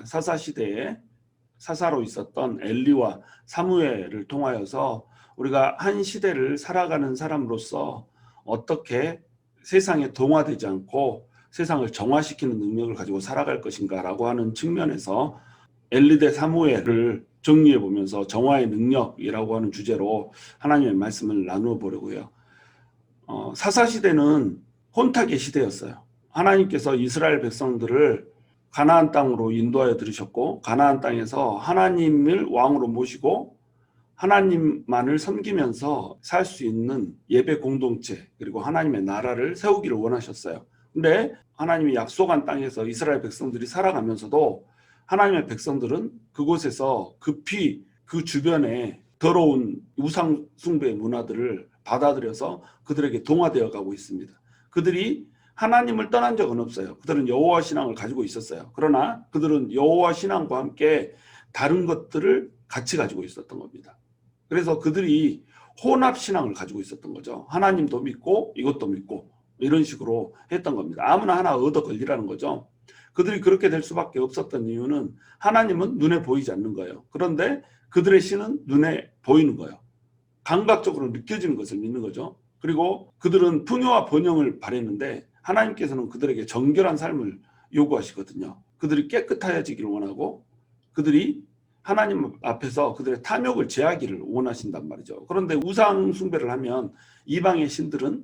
사사시대에 사사로 있었던 엘리와 사무엘을 통하여서 우리가 한 시대를 살아가는 사람으로서 어떻게 세상에 동화되지 않고 세상을 정화시키는 능력을 가지고 살아갈 것인가라고 하는 측면에서 엘리 대 사무엘을 정리해 보면서 정화의 능력이라고 하는 주제로 하나님의 말씀을 나누어 보려고요. 사사시대는 혼탁의 시대였어요. 하나님께서 이스라엘 백성들을 가나안 땅으로 인도하여 들으셨고 가나안 땅에서 하나님을 왕으로 모시고 하나님만을 섬기면서 살 수 있는 예배 공동체 그리고 하나님의 나라를 세우기를 원하셨어요. 근데 하나님이 약속한 땅에서 이스라엘 백성들이 살아가면서도 하나님의 백성들은 그곳에서 급히 그 주변에 더러운 우상 숭배의 문화들을 받아들여서 그들에게 동화되어 가고 있습니다. 그들이 하나님을 떠난 적은 없어요. 그들은 여호와 신앙을 가지고 있었어요. 그러나 그들은 여호와 신앙과 함께 다른 것들을 같이 가지고 있었던 겁니다. 그래서 그들이 혼합 신앙을 가지고 있었던 거죠. 하나님도 믿고 이것도 믿고 이런 식으로 했던 겁니다. 아무나 하나 얻어 걸리라는 거죠. 그들이 그렇게 될 수밖에 없었던 이유는 하나님은 눈에 보이지 않는 거예요. 그런데 그들의 신은 눈에 보이는 거예요. 감각적으로 느껴지는 것을 믿는 거죠. 그리고 그들은 풍요와 번영을 바랬는데 하나님께서는 그들에게 정결한 삶을 요구하시거든요. 그들이 깨끗해지기를 원하고 그들이 하나님 앞에서 그들의 탐욕을 제하기를 원하신단 말이죠. 그런데 우상 숭배를 하면 이방의 신들은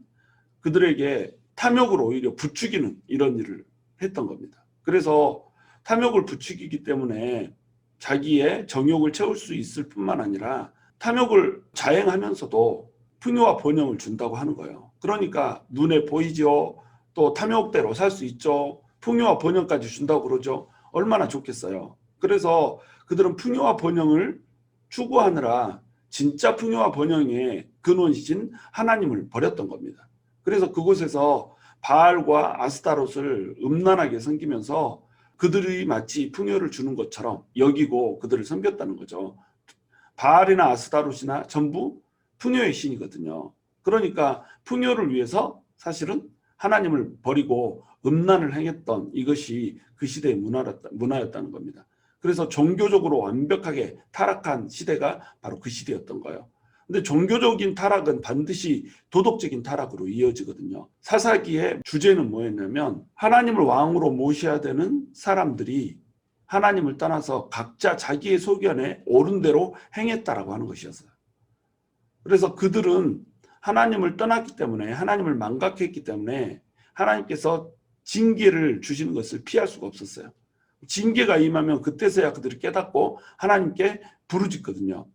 그들에게 탐욕을 오히려 부추기는 이런 일을 했던 겁니다. 그래서 탐욕을 부추기기 때문에 자기의 정욕을 채울 수 있을 뿐만 아니라 탐욕을 자행하면서도 풍요와 번영을 준다고 하는 거예요. 그러니까 눈에 보이죠. 또 탐욕대로 살 수 있죠. 풍요와 번영까지 준다고 그러죠. 얼마나 좋겠어요. 그래서 그들은 풍요와 번영을 추구하느라 진짜 풍요와 번영의 근원이신 하나님을 버렸던 겁니다. 그래서 그곳에서 바알과 아스타롯을 음란하게 섬기면서 그들이 마치 풍요를 주는 것처럼 여기고 그들을 섬겼다는 거죠. 바알이나 아스타롯이나 전부 풍요의 신이거든요. 그러니까 풍요를 위해서 사실은 하나님을 버리고 음란을 행했던 이것이 그 시대의 문화였다는 겁니다. 그래서 종교적으로 완벽하게 타락한 시대가 바로 그 시대였던 거예요. 근데 종교적인 타락은 반드시 도덕적인 타락으로 이어지거든요. 사사기의 주제는 뭐였냐면 하나님을 왕으로 모셔야 되는 사람들이 하나님을 떠나서 각자 자기의 소견에 옳은 대로 행했다라고 하는 것이었어요. 그래서 그들은 하나님을 떠났기 때문에 하나님을 망각했기 때문에 하나님께서 징계를 주시는 것을 피할 수가 없었어요. 징계가 임하면 그때서야 그들이 깨닫고 하나님께 부르짖거든요.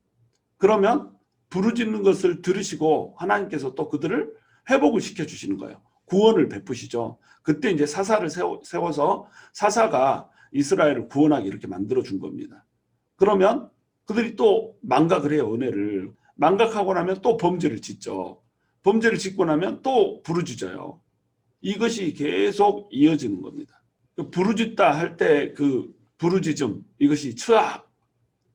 그러면 부르짖는 것을 들으시고 하나님께서 또 그들을 회복을 시켜주시는 거예요. 구원을 베푸시죠. 그때 이제 사사를 세워서 사사가 이스라엘을 구원하게 이렇게 만들어준 겁니다. 그러면 그들이 또 망각을 해요. 은혜를. 망각하고 나면 또 범죄를 짓죠. 범죄를 짓고 나면 또 부르짖어요. 이것이 계속 이어지는 겁니다. 부르짖다 할 때 그 부르짖음 이것이 츠악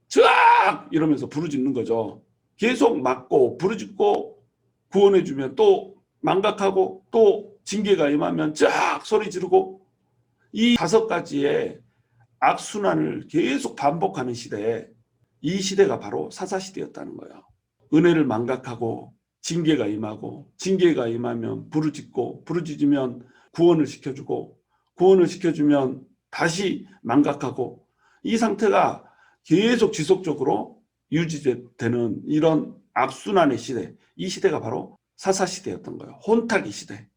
츠악 이러면서 부르짖는 거죠. 계속 맞고 부르짖고 구원해주면 또 망각하고 또 징계가 임하면 쫙 소리 지르고 이 5가지의 악순환을 계속 반복하는 시대에 이 시대가 바로 사사시대였다는 거예요. 은혜를 망각하고 징계가 임하고 징계가 임하면 부르짖고 부르짖으면 구원을 시켜주고 구원을 시켜주면 다시 망각하고 이 상태가 계속 지속적으로 유지되는 이런 악순환의 시대, 이 시대가 바로 사사시대였던 거예요. 혼탁의 시대.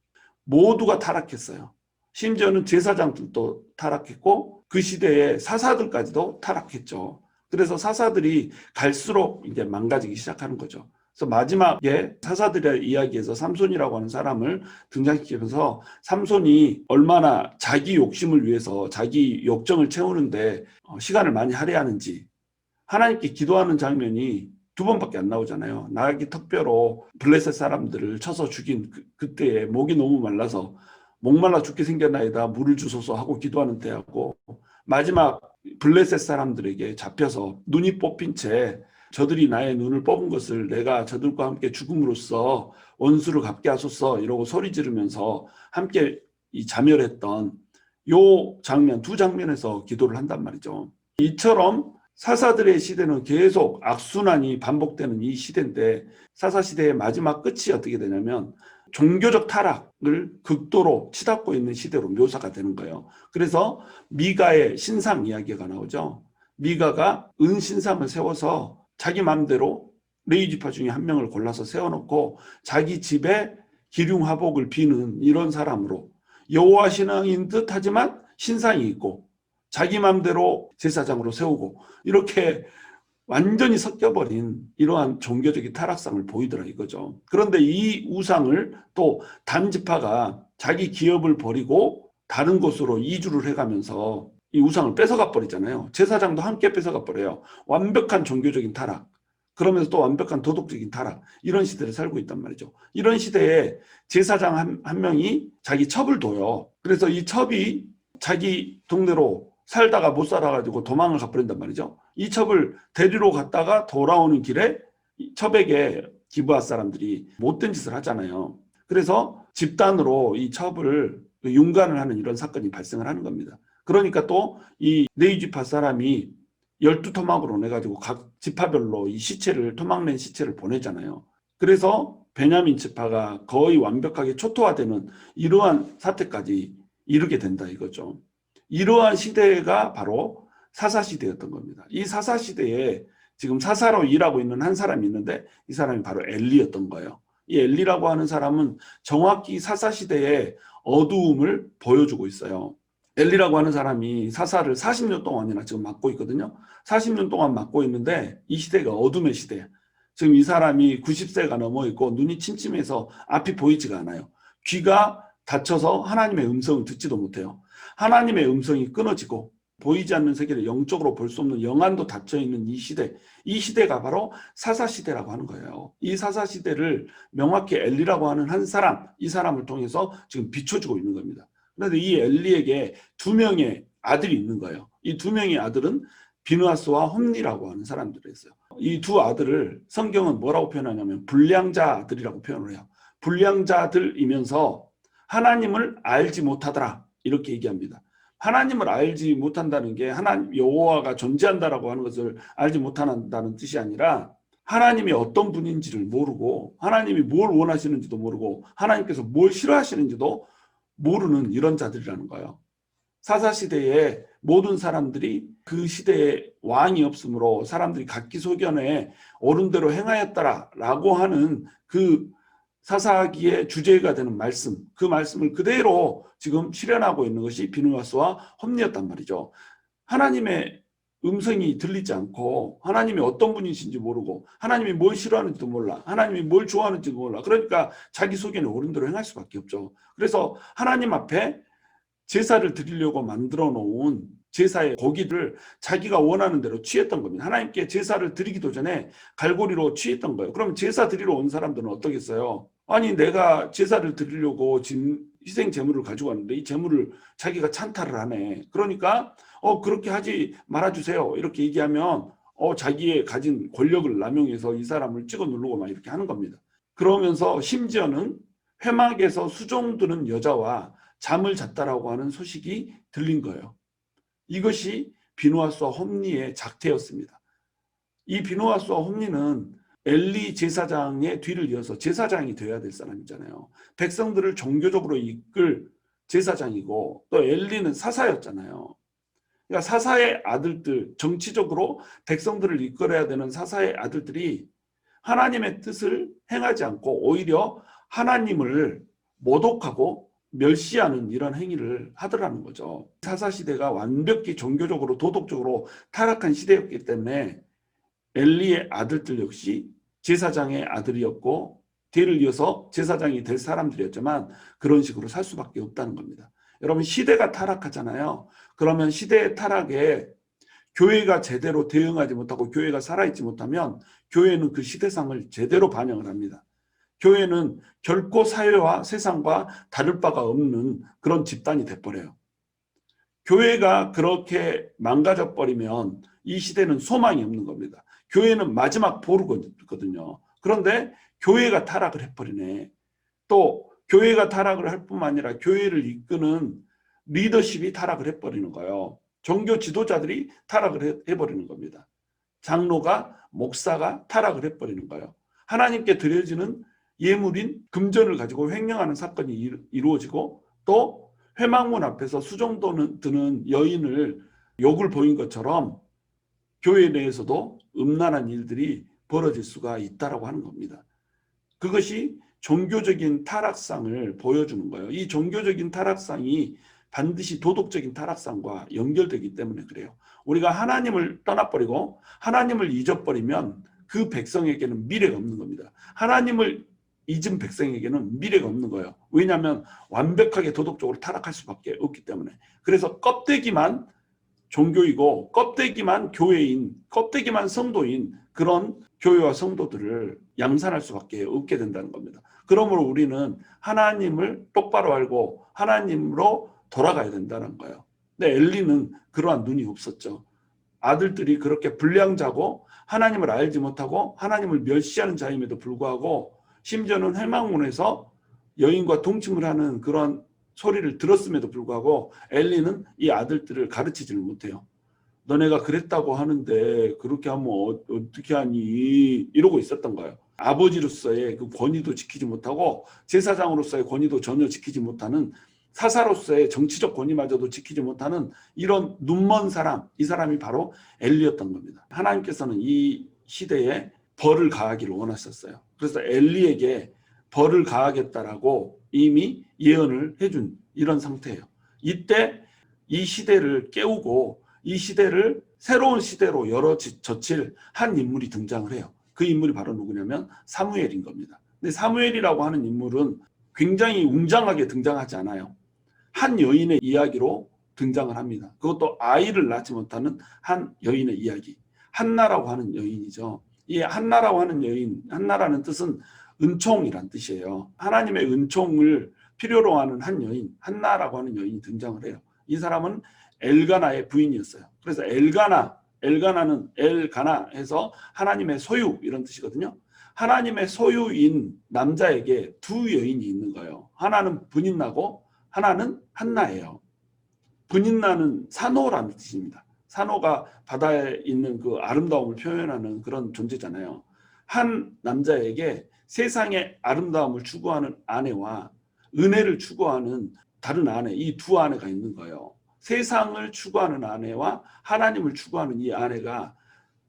모두가 타락했어요. 심지어는 제사장들도 타락했고 그 시대의 사사들까지도 타락했죠. 그래서 사사들이 갈수록 이제 망가지기 시작하는 거죠. 그래서 마지막에 사사들의 이야기에서 삼손이라고 하는 사람을 등장시키면서 삼손이 얼마나 자기 욕심을 위해서 자기 욕정을 채우는데 시간을 많이 할애하는지 하나님께 기도하는 장면이 2번밖에 안 나오잖아요. 나귀 턱뼈로 블레셋 사람들을 쳐서 죽인 그때에 목이 너무 말라서 목말라 죽게 생겼나이다 물을 주소서 하고 기도하는 때하고 마지막 블레셋 사람들에게 잡혀서 눈이 뽑힌 채 저들이 나의 눈을 뽑은 것을 내가 저들과 함께 죽음으로써 원수를 갚게 하소서 이러고 소리 지르면서 함께 이 자멸했던 요 장면, 두 장면에서 기도를 한단 말이죠. 이처럼 사사들의 시대는 계속 악순환이 반복되는 이 시대인데, 사사시대의 마지막 끝이 어떻게 되냐면 종교적 타락을 극도로 치닫고 있는 시대로 묘사가 되는 거예요. 그래서 미가의 신상 이야기가 나오죠. 미가가 은신상을 세워서 자기 마음대로 레위 지파 중에 한 명을 골라서 세워놓고 자기 집에 기륭화복을 비는 이런 사람으로, 여호와 신앙인 듯 하지만 신상이 있고 자기 마음대로 제사장으로 세우고, 이렇게 완전히 섞여버린 이러한 종교적인 타락상을 보이더라 이거죠. 그런데 이 우상을 또 단지파가 자기 기업을 버리고 다른 곳으로 이주를 해가면서 이 우상을 뺏어가 버리잖아요. 제사장도 함께 뺏어가 버려요. 완벽한 종교적인 타락, 그러면서 또 완벽한 도덕적인 타락, 이런 시대를 살고 있단 말이죠. 이런 시대에 제사장 한 명이 자기 첩을 둬요. 그래서 이 첩이 자기 동네로 살다가 못 살아가지고 도망을 가버린단 말이죠. 이 첩을 데리러 갔다가 돌아오는 길에 첩에게 기브아 사람들이 못된 짓을 하잖아요. 그래서 집단으로 이 첩을 융간을 하는 이런 사건이 발생을 하는 겁니다. 그러니까 또 이 레위 지파 사람이 12토막으로 내가지고 각 지파별로 이 시체를, 토막낸 시체를 보내잖아요. 그래서 베냐민 지파가 거의 완벽하게 초토화되는 이러한 사태까지 이르게 된다 이거죠. 이러한 시대가 바로 사사시대였던 겁니다. 이 사사시대에 지금 사사로 일하고 있는 한 사람이 있는데, 이 사람이 바로 엘리였던 거예요. 이 엘리라고 하는 사람은 정확히 사사시대의 어두움을 보여주고 있어요. 엘리라고 하는 사람이 사사를 40년 동안이나 지금 맡고 있거든요. 40년 동안 맡고 있는데 이 시대가 어둠의 시대야. 지금 이 사람이 90세가 넘어 있고 눈이 침침해서 앞이 보이지가 않아요. 귀가 닫혀서 하나님의 음성을 듣지도 못해요. 하나님의 음성이 끊어지고 보이지 않는 세계를 영적으로 볼 수 없는 영안도 닫혀있는 이 시대, 이 시대가 바로 사사시대라고 하는 거예요. 이 사사시대를 명확히 엘리라고 하는 한 사람, 이 사람을 통해서 지금 비춰주고 있는 겁니다. 그런데 이 엘리에게 두 명의 아들이 있는 거예요. 이 두 명의 아들은 비느하스와 홈니라고 하는 사람들이 있어요. 이 두 아들을 성경은 뭐라고 표현하냐면 불량자들이라고 표현을 해요. 불량자들이면서 하나님을 알지 못하더라 이렇게 얘기합니다. 하나님을 알지 못한다는 게 하나님 여호와가 존재한다라고 하는 것을 알지 못한다는 뜻이 아니라, 하나님이 어떤 분인지를 모르고 하나님이 뭘 원하시는지도 모르고 하나님께서 뭘 싫어하시는지도 모르는 이런 자들이라는 거예요. 사사시대에 모든 사람들이 그 시대에 왕이 없으므로 사람들이 각기 소견에 옳은 대로 행하였다라고 하는 그 사사기의 주제가 되는 말씀, 그 말씀을 그대로 지금 실현하고 있는 것이 비느하스와 홈니였단 말이죠. 하나님의 음성이 들리지 않고 하나님이 어떤 분이신지 모르고 하나님이 뭘 싫어하는지도 몰라, 하나님이 뭘 좋아하는지도 몰라. 그러니까 자기 소견에 옳은 대로 행할 수밖에 없죠. 그래서 하나님 앞에 제사를 드리려고 만들어 놓은 제사의 고기를 자기가 원하는 대로 취했던 겁니다. 하나님께 제사를 드리기도 전에 갈고리로 취했던 거예요. 그럼 제사 드리러 온 사람들은 어떻겠어요? 아니, 내가 제사를 드리려고 지금 희생 제물을 가지고 왔는데 이 제물을 자기가 찬탈을 하네. 그러니까 그렇게 하지 말아주세요 이렇게 얘기하면 자기의 가진 권력을 남용해서 이 사람을 찍어 누르고 막 이렇게 하는 겁니다. 그러면서 심지어는 회막에서 수종드는 여자와 잠을 잤다라고 하는 소식이 들린 거예요. 이것이 비느하스와 홈니의 작태였습니다. 이 비느하스와 홈니는 엘리 제사장의 뒤를 이어서 제사장이 되어야 될 사람이잖아요. 백성들을 종교적으로 이끌 제사장이고, 또 엘리는 사사였잖아요. 그러니까 사사의 아들들, 정치적으로 백성들을 이끌어야 되는 사사의 아들들이 하나님의 뜻을 행하지 않고 오히려 하나님을 모독하고 멸시하는 이런 행위를 하더라는 거죠. 사사시대가 완벽히 종교적으로 도덕적으로 타락한 시대였기 때문에 엘리의 아들들 역시 제사장의 아들이었고 뒤를 이어서 제사장이 될 사람들이었지만 그런 식으로 살 수밖에 없다는 겁니다. 여러분, 시대가 타락하잖아요. 그러면 시대의 타락에 교회가 제대로 대응하지 못하고 교회가 살아있지 못하면 교회는 그 시대상을 제대로 반영을 합니다. 교회는 결코 사회와 세상과 다를 바가 없는 그런 집단이 돼버려요. 교회가 그렇게 망가져 버리면 이 시대는 소망이 없는 겁니다. 교회는 마지막 보루거든요. 그런데 교회가 타락을 해버리네. 또 교회가 타락을 할 뿐만 아니라 교회를 이끄는 리더십이 타락을 해버리는 거예요. 종교 지도자들이 타락을 해버리는 겁니다. 장로가, 목사가 타락을 해버리는 거예요. 하나님께 드려지는 예물인 금전을 가지고 횡령하는 사건이 이루어지고, 또 회막문 앞에서 수정돈 드는 여인을 욕을 보인 것처럼 교회 내에서도 음란한 일들이 벌어질 수가 있다라고 하는 겁니다. 그것이 종교적인 타락상을 보여주는 거예요. 이 종교적인 타락상이 반드시 도덕적인 타락상과 연결되기 때문에 그래요. 우리가 하나님을 떠나버리고 하나님을 잊어버리면 그 백성에게는 미래가 없는 겁니다. 하나님을 잊은 백성에게는 미래가 없는 거예요. 왜냐하면 완벽하게 도덕적으로 타락할 수밖에 없기 때문에. 그래서 껍데기만 종교이고 껍데기만 교회인, 껍데기만 성도인 그런 교회와 성도들을 양산할 수밖에 없게 된다는 겁니다. 그러므로 우리는 하나님을 똑바로 알고 하나님으로 돌아가야 된다는 거예요. 근데 엘리는 그러한 눈이 없었죠. 아들들이 그렇게 불량자고 하나님을 알지 못하고 하나님을 멸시하는 자임에도 불구하고, 심지어는 회막문에서 여인과 동침을 하는 그런 소리를 들었음에도 불구하고 엘리는 이 아들들을 가르치지를 못해요. 너네가 그랬다고 하는데 그렇게 하면 어떻게 하니, 이러고 있었던 거예요. 아버지로서의 그 권위도 지키지 못하고 제사장으로서의 권위도 전혀 지키지 못하는, 사사로서의 정치적 권위마저도 지키지 못하는 이런 눈먼 사람, 이 사람이 바로 엘리였던 겁니다. 하나님께서는 이 시대에 벌을 가하기를 원하셨어요. 그래서 엘리에게 벌을 가하겠다라고 이미 예언을 해준 이런 상태예요. 이때 이 시대를 깨우고 이 시대를 새로운 시대로 열어젖힐 한 인물이 등장을 해요. 그 인물이 바로 누구냐면 사무엘인 겁니다. 근데 사무엘이라고 하는 인물은 굉장히 웅장하게 등장하지 않아요. 한 여인의 이야기로 등장을 합니다. 그것도 아이를 낳지 못하는 한 여인의 이야기. 한나라고 하는 여인이죠. 이 한나라고 하는 여인, 한나라는 뜻은 은총이란 뜻이에요. 하나님의 은총을 필요로 하는 한 여인, 한나라고 하는 여인이 등장을 해요. 이 사람은 엘가나의 부인이었어요. 그래서 엘가나는 엘가나 해서 하나님의 소유 이런 뜻이거든요. 하나님의 소유인 남자에게 두 여인이 있는 거예요. 하나는 브닛나고 하나는 한나예요. 브닛나는 산호라는 뜻입니다. 산호가 바다에 있는 그 아름다움을 표현하는 그런 존재잖아요. 한 남자에게 세상의 아름다움을 추구하는 아내와 은혜를 추구하는 다른 아내, 이 두 아내가 있는 거예요. 세상을 추구하는 아내와 하나님을 추구하는 이 아내가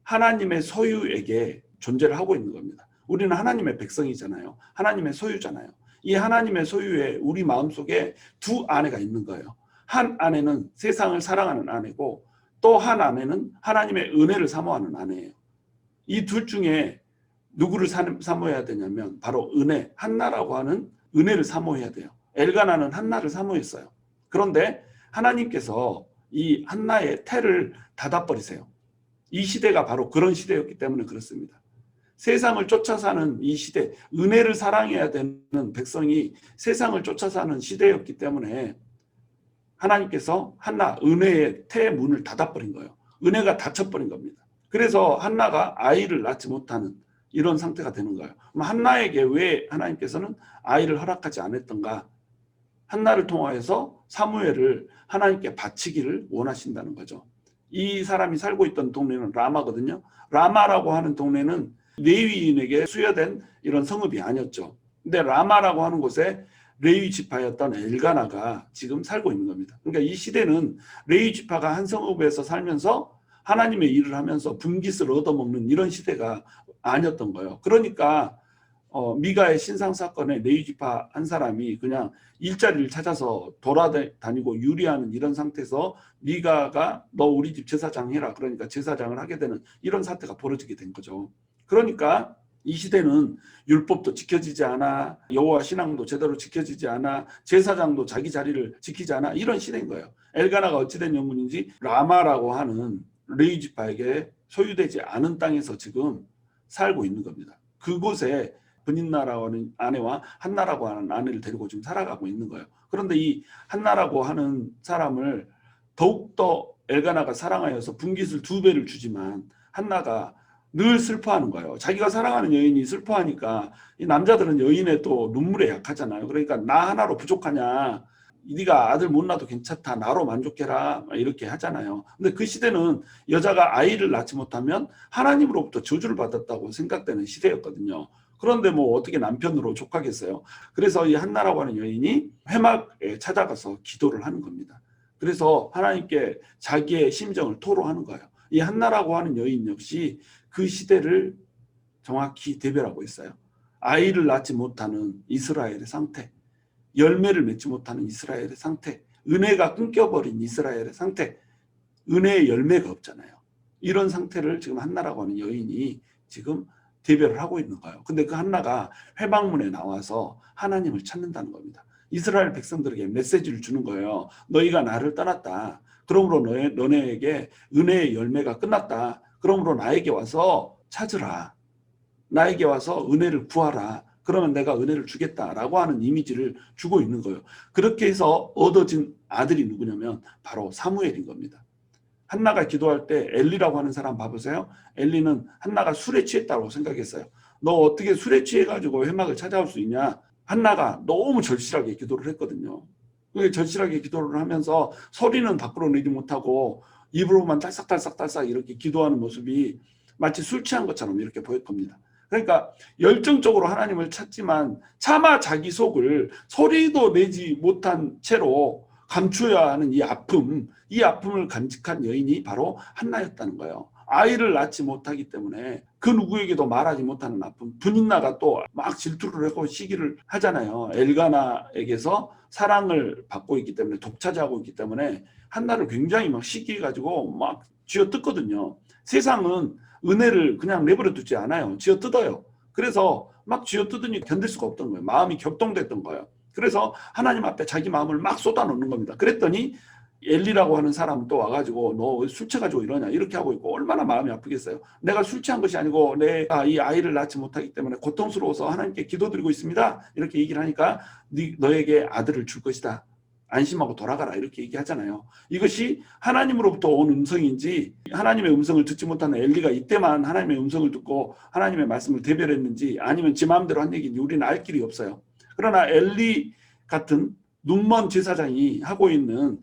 하나님의 소유에게 존재를 하고 있는 겁니다. 우리는 하나님의 백성이잖아요. 하나님의 소유잖아요. 이 하나님의 소유에 우리 마음속에 두 아내가 있는 거예요. 한 아내는 세상을 사랑하는 아내고, 또 한 아내는 하나님의 은혜를 사모하는 아내예요. 이 둘 중에 누구를 사모해야 되냐면 바로 은혜, 한나라고 하는 은혜를 사모해야 돼요. 엘가나는 한나를 사모했어요. 그런데 하나님께서 이 한나의 태를 닫아버리세요. 이 시대가 바로 그런 시대였기 때문에 그렇습니다. 세상을 쫓아 사는 이 시대, 은혜를 사랑해야 되는 백성이 세상을 쫓아 사는 시대였기 때문에 하나님께서 한나, 은혜의 태 문을 닫아버린 거예요. 은혜가 닫혀버린 겁니다. 그래서 한나가 아이를 낳지 못하는 이런 상태가 되는 거예요. 그럼 한나에게 왜 하나님께서는 아이를 허락하지 않았던가? 한나를 통하여서 사무엘을 하나님께 바치기를 원하신다는 거죠. 이 사람이 살고 있던 동네는 라마거든요. 라마라고 하는 동네는 레위인에게 수여된 이런 성읍이 아니었죠. 근데 라마라고 하는 곳에 레위 지파였던 엘가나가 지금 살고 있는 겁니다. 그러니까 이 시대는 레위 지파가 한 성읍에서 살면서 하나님의 일을 하면서 분깃을 얻어먹는 이런 시대가 아니었던 거예요. 그러니까 미가의 신상 사건에 레위 지파 한 사람이 그냥 일자리를 찾아서 돌아다니고 유리하는 이런 상태에서 미가가 너 우리 집 제사장 해라, 그러니까 제사장을 하게 되는 이런 사태가 벌어지게 된 거죠. 그러니까 이 시대는 율법도 지켜지지 않아, 여호와 신앙도 제대로 지켜지지 않아, 제사장도 자기 자리를 지키지 않아, 이런 시대인 거예요. 엘가나가 어찌된 영문인지 라마라고 하는 레위 지파에게 소유되지 않은 땅에서 지금 살고 있는 겁니다. 그곳에 브닛나라고 하는 아내와 한나라고 하는 아내를 데리고 지금 살아가고 있는 거예요. 그런데 이 한나라고 하는 사람을 더욱더 엘가나가 사랑하여서 분깃을 2배를 주지만 한나가 늘 슬퍼하는 거예요. 자기가 사랑하는 여인이 슬퍼하니까 이 남자들은 여인의 또 눈물에 약하잖아요. 그러니까 나 하나로 부족하냐, 네가 아들 못 낳아도 괜찮다. 나로 만족해라. 이렇게 하잖아요. 근데 그 시대는 여자가 아이를 낳지 못하면 하나님으로부터 저주를 받았다고 생각되는 시대였거든요. 그런데 뭐 어떻게 남편으로 족하겠어요. 그래서 이 한나라고 하는 여인이 회막에 찾아가서 기도를 하는 겁니다. 그래서 하나님께 자기의 심정을 토로하는 거예요. 이 한나라고 하는 여인 역시 그 시대를 정확히 대별하고 있어요. 아이를 낳지 못하는 이스라엘의 상태, 열매를 맺지 못하는 이스라엘의 상태, 은혜가 끊겨버린 이스라엘의 상태, 은혜의 열매가 없잖아요. 이런 상태를 지금 한나라고 하는 여인이 지금 대별을 하고 있는 거예요. 근데 그 한나가 회막문에 나와서 하나님을 찾는다는 겁니다. 이스라엘 백성들에게 메시지를 주는 거예요. 너희가 나를 떠났다. 그러므로 너네에게 은혜의 열매가 끝났다. 그러므로 나에게 와서 찾으라. 나에게 와서 은혜를 구하라. 그러면 내가 은혜를 주겠다라고 하는 이미지를 주고 있는 거예요. 그렇게 해서 얻어진 아들이 누구냐면 바로 사무엘인 겁니다. 한나가 기도할 때 엘리라고 하는 사람 봐보세요. 엘리는 한나가 술에 취했다고 생각했어요. 너 어떻게 술에 취해가지고 회막을 찾아올 수 있냐. 한나가 너무 절실하게 기도를 했거든요. 절실하게 기도를 하면서 소리는 밖으로 내지 못하고 입으로만 딸싹딸싹 이렇게 기도하는 모습이 마치 술 취한 것처럼 이렇게 보일 겁니다. 그러니까 열정적으로 하나님을 찾지만 차마 자기 속을 소리도 내지 못한 채로 감추어야 하는 이 아픔을 간직한 여인이 바로 한나였다는 거예요. 아이를 낳지 못하기 때문에 그 누구에게도 말하지 못하는 아픔. 분인나가 또 막 질투를 하고 시기를 하잖아요. 엘가나에게서 사랑을 받고 있기 때문에 독차지하고 있기 때문에 한나를 굉장히 막 시기해가지고 막 쥐어뜯거든요. 세상은 은혜를 그냥 내버려 두지 않아요. 쥐어뜯어요. 그래서 막 쥐어뜯으니 견딜 수가 없던 거예요. 마음이 격동됐던 거예요. 그래서 하나님 앞에 자기 마음을 막 쏟아놓는 겁니다. 그랬더니 엘리라고 하는 사람은 또 와가지고 너 술 취해가지고 이러냐 이렇게 하고 있고 얼마나 마음이 아프겠어요. 내가 술 취한 것이 아니고 내가 이 아이를 낳지 못하기 때문에 고통스러워서 하나님께 기도드리고 있습니다. 이렇게 얘기를 하니까 너에게 아들을 줄 것이다. 안심하고 돌아가라 이렇게 얘기하잖아요. 이것이 하나님으로부터 온 음성인지 하나님의 음성을 듣지 못하는 엘리가 이때만 하나님의 음성을 듣고 하나님의 말씀을 대별했는지 아니면 지 마음대로 한 얘기인지 우리는 알 길이 없어요. 그러나 엘리 같은 눈먼 제사장이 하고 있는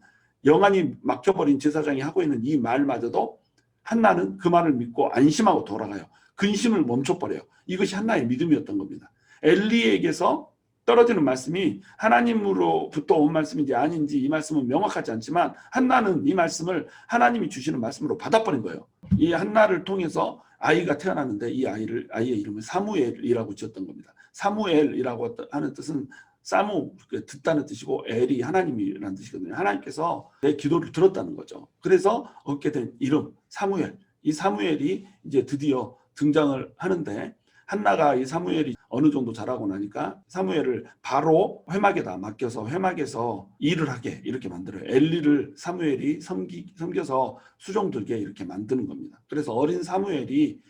영안이 막혀버린 제사장이 하고 있는 이 말마저도 한나는 그 말을 믿고 안심하고 돌아가요. 근심을 멈춰버려요. 이것이 한나의 믿음이었던 겁니다. 엘리에게서 떨어지는 말씀이 하나님으로부터 온 말씀인지 아닌지 이 말씀은 명확하지 않지만 한나는 이 말씀을 하나님이 주시는 말씀으로 받아버린 거예요. 이 한나를 통해서 아이가 태어났는데 이 아이의 이름을 사무엘이라고 지었던 겁니다. 사무엘이라고 하는 뜻은 사무, 듣다는 뜻이고 엘이 하나님이라는 뜻이거든요. 하나님께서 내 기도를 들었다는 거죠. 그래서 얻게 된 이름 사무엘. 이 사무엘이 이제 드디어 등장을 하는데 한나가 이 사무엘이 어느 정도 자라고 나니까 사무엘을 바로 회막에다 맡겨서 회막에서 일을 하게 이렇게 만들어요. 엘리를 사무엘이 섬겨서 수종 들게 이렇게 만드는 겁니다. 그래서 어린 사무엘이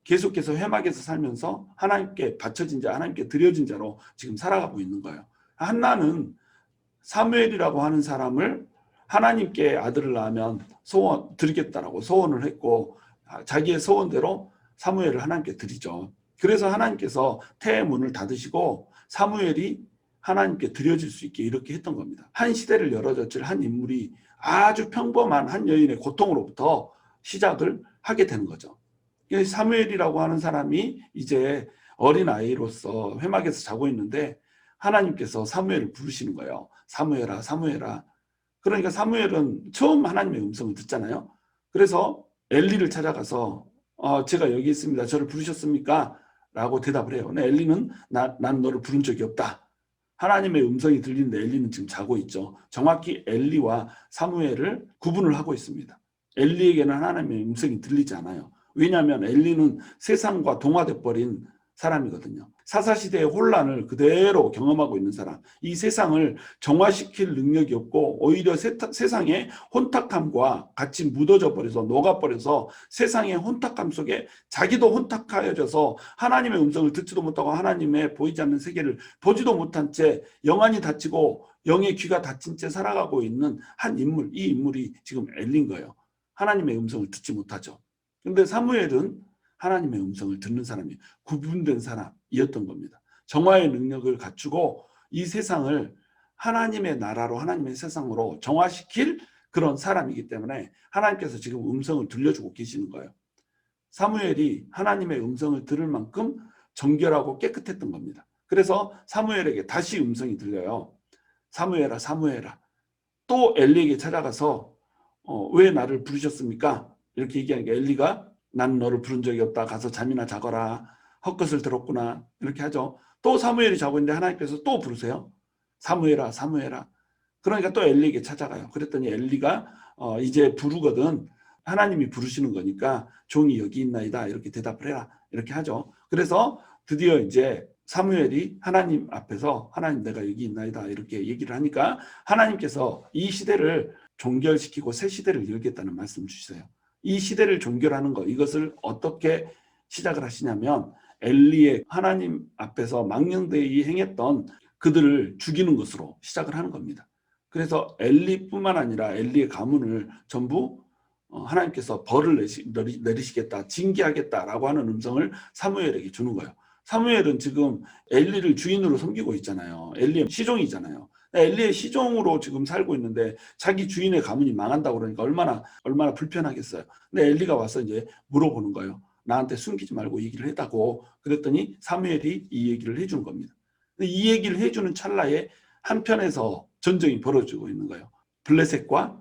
계속해서 회막에서 살면서 하나님께 바쳐진 자, 하나님께 드려진 자로 지금 살아가고 있는 거예요. 한나는 사무엘이라고 하는 사람을 하나님께 아들을 낳으면 소원 드리겠다라고 소원을 했고 자기의 소원대로 사무엘을 하나님께 드리죠. 그래서 하나님께서 태의 문을 닫으시고 사무엘이 하나님께 드려질 수 있게 이렇게 했던 겁니다. 한 시대를 열어젖힐 한 인물이 아주 평범한 한 여인의 고통으로부터 시작을 하게 되는 거죠. 사무엘이라고 하는 사람이 이제 어린아이로서 회막에서 자고 있는데 하나님께서 사무엘을 부르시는 거예요. 사무엘아, 사무엘아. 그러니까 사무엘은 처음 하나님의 음성을 듣잖아요. 그래서 엘리를 찾아가서 제가 여기 있습니다. 저를 부르셨습니까? 라고 대답을 해요. 근데 엘리는 난 너를 부른 적이 없다. 하나님의 음성이 들리는데 엘리는 지금 자고 있죠. 정확히 엘리와 사무엘을 구분을 하고 있습니다. 엘리에게는 하나님의 음성이 들리지 않아요. 왜냐하면 엘리는 세상과 동화돼 버린 사람이거든요. 사사시대의 혼란을 그대로 경험하고 있는 사람. 이 세상을 정화시킬 능력이 없고 오히려 세상의 혼탁함과 같이 묻어져 버려서 녹아버려서 세상의 혼탁함 속에 자기도 혼탁하여져서 하나님의 음성을 듣지도 못하고 하나님의 보이지 않는 세계를 보지도 못한 채 영안이 닫히고 영의 귀가 닫힌 채 살아가고 있는 한 인물. 이 인물이 지금 엘리인 거예요. 하나님의 음성을 듣지 못하죠. 근데 사무엘은 하나님의 음성을 듣는 사람이 구분된 사람이었던 겁니다. 정화의 능력을 갖추고 이 세상을 하나님의 나라로 하나님의 세상으로 정화시킬 그런 사람이기 때문에 하나님께서 지금 음성을 들려주고 계시는 거예요. 사무엘이 하나님의 음성을 들을 만큼 정결하고 깨끗했던 겁니다. 그래서 사무엘에게 다시 음성이 들려요. 사무엘아, 사무엘아. 또 엘리에게 찾아가서 왜 나를 부르셨습니까? 이렇게 얘기하니까 엘리가 난 너를 부른 적이 없다. 가서 잠이나 자거라. 헛것을 들었구나. 이렇게 하죠. 또 사무엘이 자고 있는데 하나님께서 또 부르세요. 사무엘아, 사무엘아. 그러니까 또 엘리에게 찾아가요. 그랬더니 엘리가 이제 부르거든. 하나님이 부르시는 거니까 종이 여기 있나이다. 이렇게 대답을 해라. 이렇게 하죠. 그래서 드디어 이제 사무엘이 하나님 앞에서 하나님 내가 여기 있나이다. 이렇게 얘기를 하니까 하나님께서 이 시대를 종결시키고 새 시대를 열겠다는 말씀 주세요. 이 시대를 종결하는 것, 이것을 어떻게 시작을 하시냐면 엘리의 하나님 앞에서 망령되이 행했던 그들을 죽이는 것으로 시작을 하는 겁니다. 그래서 엘리뿐만 아니라 엘리의 가문을 전부 하나님께서 벌을 내리시겠다, 징계하겠다라고 하는 음성을 사무엘에게 주는 거예요. 사무엘은 지금 엘리를 주인으로 섬기고 있잖아요. 엘리의 시종이잖아요. 엘리의 시종으로 지금 살고 있는데 자기 주인의 가문이 망한다고 그러니까 얼마나 불편하겠어요. 근데 엘리가 와서 이제 물어보는 거예요. 나한테 숨기지 말고 얘기를 해다고. 그랬더니 사무엘이 이 얘기를 해주는 겁니다. 근데 이 얘기를 해주는 찰나에 한편에서 전쟁이 벌어지고 있는 거예요. 블레셋과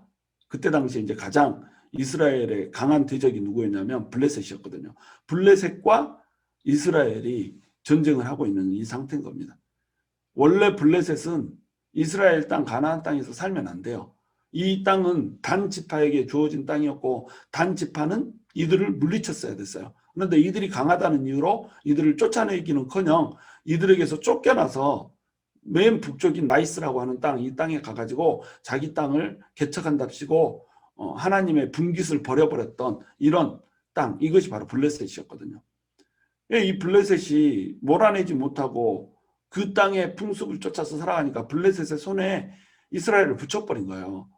그때 당시에 이제 가장 이스라엘의 강한 대적이 누구였냐면 블레셋이었거든요. 블레셋과 이스라엘이 전쟁을 하고 있는 이 상태인 겁니다. 원래 블레셋은 이스라엘 땅 가나안 땅에서 살면 안 돼요. 이 땅은 단 지파에게 주어진 땅이었고 단 지파는 이들을 물리쳤어야 됐어요. 그런데 이들이 강하다는 이유로 이들을 쫓아내기는커녕 이들에게서 쫓겨나서 맨 북쪽인 나이스라고 하는 땅, 이 땅에 가가지고 자기 땅을 개척한답시고 하나님의 분깃을 버려버렸던 이런 땅, 이것이 바로 블레셋이었거든요. 이 블레셋이 몰아내지 못하고 그 땅의 풍습을 쫓아서 살아가니까 블레셋의 손에 이스라엘을 붙여버린 거예요.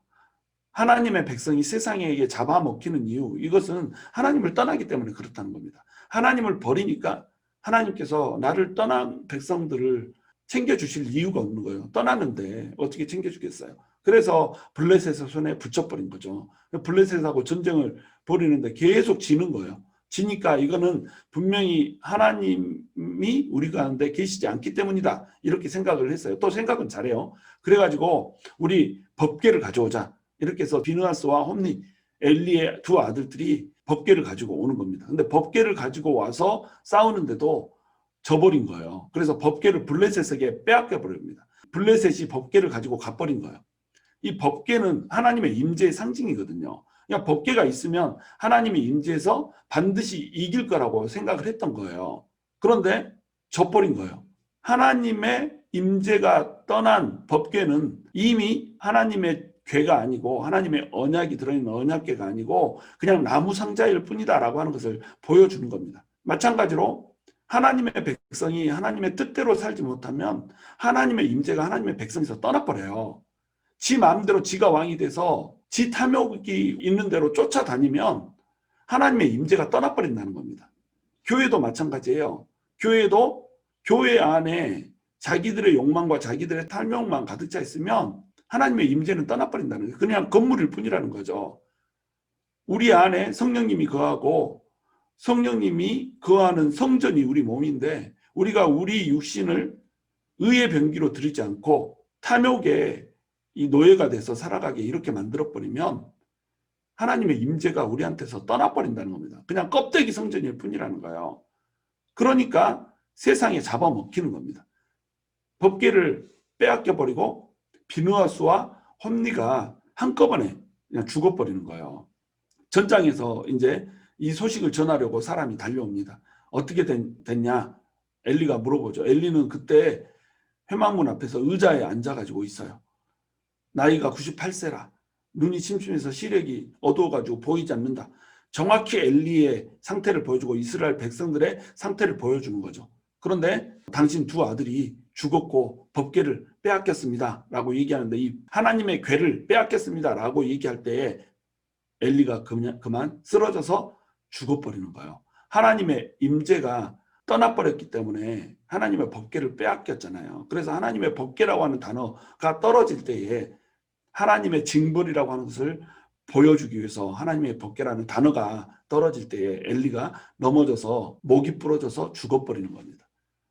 하나님의 백성이 세상에게 잡아먹히는 이유, 이것은 하나님을 떠나기 때문에 그렇다는 겁니다. 하나님을 버리니까 하나님께서 나를 떠난 백성들을 챙겨주실 이유가 없는 거예요. 떠났는데 어떻게 챙겨주겠어요? 그래서 블레셋의 손에 붙여버린 거죠. 블레셋하고 전쟁을 벌이는데 계속 지는 거예요. 지니까 이거는 분명히 하나님이 우리 가운데 계시지 않기 때문이다. 이렇게 생각을 했어요. 또 생각은 잘해요. 그래가지고 우리 법궤를 가져오자. 이렇게 해서 비느하스와 홈니, 엘리의 두 아들들이 법궤를 가지고 오는 겁니다. 근데 법궤를 가지고 와서 싸우는데도 져버린 거예요. 그래서 법궤를 블레셋에게 빼앗겨 버립니다. 블레셋이 법궤를 가지고 가버린 거예요. 이 법궤는 하나님의 임재의 상징이거든요. 그냥 법궤가 있으면 하나님의 임재에서 반드시 이길 거라고 생각을 했던 거예요. 그런데 져버린 거예요. 하나님의 임재가 떠난 법궤는 이미 하나님의 궤가 아니고 하나님의 언약이 들어있는 언약궤가 아니고 그냥 나무 상자일 뿐이다라고 하는 것을 보여주는 겁니다. 마찬가지로 하나님의 백성이 하나님의 뜻대로 살지 못하면 하나님의 임재가 하나님의 백성에서 떠나버려요. 지 마음대로 지가 왕이 돼서 지 탐욕이 있는 대로 쫓아다니면 하나님의 임재가 떠나버린다는 겁니다. 교회도 마찬가지예요. 교회도 교회 안에 자기들의 욕망과 자기들의 탐욕만 가득 차 있으면 하나님의 임재는 떠나버린다는 거예요. 그냥 건물일 뿐이라는 거죠. 우리 안에 성령님이 거하고 성령님이 거하는 성전이 우리 몸인데 우리가 우리 육신을 의의 병기로 들이지 않고 탐욕의 이 노예가 돼서 살아가게 이렇게 만들어버리면 하나님의 임재가 우리한테서 떠나버린다는 겁니다. 그냥 껍데기 성전일 뿐이라는 거예요. 그러니까 세상에 잡아먹히는 겁니다. 법궤를 빼앗겨버리고 비느하스와 홈니가 한꺼번에 그냥 죽어버리는 거예요. 전장에서 이제 이 소식을 전하려고 사람이 달려옵니다. 어떻게 됐냐? 엘리가 물어보죠. 엘리는 그때 회막문 앞에서 의자에 앉아가지고 있어요. 나이가 98세라. 눈이 침침해서 시력이 어두워가지고 보이지 않는다. 정확히 엘리의 상태를 보여주고 이스라엘 백성들의 상태를 보여주는 거죠. 그런데 당신 두 아들이 죽었고 법궤를 빼앗겼습니다. 라고 얘기하는데 이 하나님의 궤를 빼앗겼습니다. 라고 얘기할 때에 엘리가 그만 쓰러져서 죽어버리는 거예요. 하나님의 임재가 떠나버렸기 때문에 하나님의 법궤를 빼앗겼잖아요. 그래서 하나님의 법궤라고 하는 단어가 떨어질 때에 하나님의 징벌이라고 하는 것을 보여주기 위해서 하나님의 법궤라는 단어가 떨어질 때에 엘리가 넘어져서 목이 부러져서 죽어버리는 겁니다.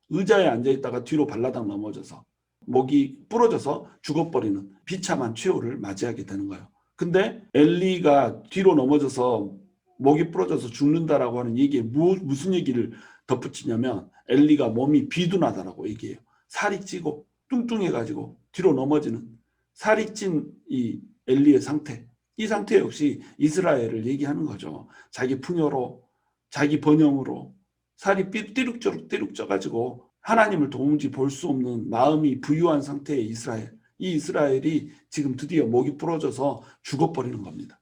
의자에 앉아있다가 뒤로 발라당 넘어져서 목이 부러져서 죽어버리는 비참한 최후를 맞이하게 되는 거예요. 근데 엘리가 뒤로 넘어져서 목이 부러져서 죽는다라고 하는 얘기에 무슨 얘기를 덧붙이냐면 엘리가 몸이 비둔하다라고 얘기해요. 살이 찌고 뚱뚱해가지고 뒤로 넘어지는 살이 찐 이 엘리의 상태, 이 상태 역시 이스라엘을 얘기하는 거죠. 자기 풍요로 자기 번영으로 살이 띠룩 쪄가지고 하나님을 도무지 볼 수 없는 마음이 부유한 상태의 이스라엘, 이 이스라엘이 지금 드디어 목이 부러져서 죽어버리는 겁니다.